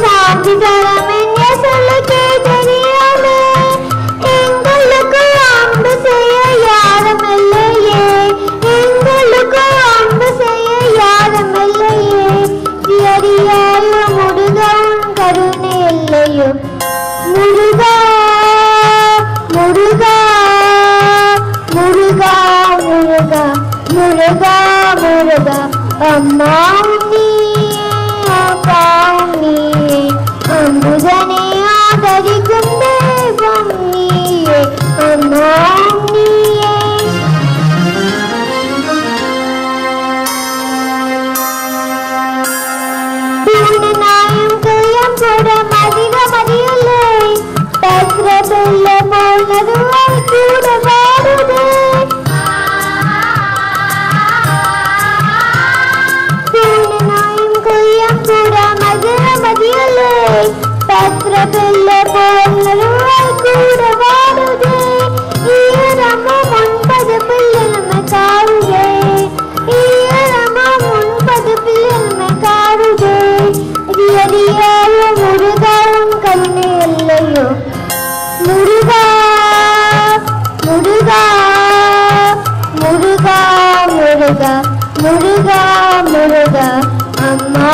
சாந்தி தரம் என்ன சொல்லுக்கே தெரியாமே எங்களுக்கு அன்பு செய்ய யாரும் இல்லையே எங்களுக்கு அன்பு செய்ய யாரும் இல்லையே அறியாயோ முருகா உன் கருணை இல்லையோ முருகா முருகா முருகா முருகா முருகா முருகா அம்மா நீயே அப்பாவும் நீயே அம்புதனை ஆதரிக்கும் தெய்வம் நீயே அம்மா நீயே பூர்ணநாயம் கையம் கூட மதிக மதியல்லே பேசுற சொல்ல போனது கூட வாடுதே பூர்ணநாயம் கையம் கூட மதிக மதியல்லே பேசுற சொல்ல போனது கூட வாடுதே ஈரமும் 9 பிள்ளை நம்ம காடுதே ஈரமும் 9 பிள்ளை நம்ம காடுதே அறியாயோ முருகா உன் கருணை இல்லையோ முருகா முருகா முருகா முருகா முருகா முருகா அம்மா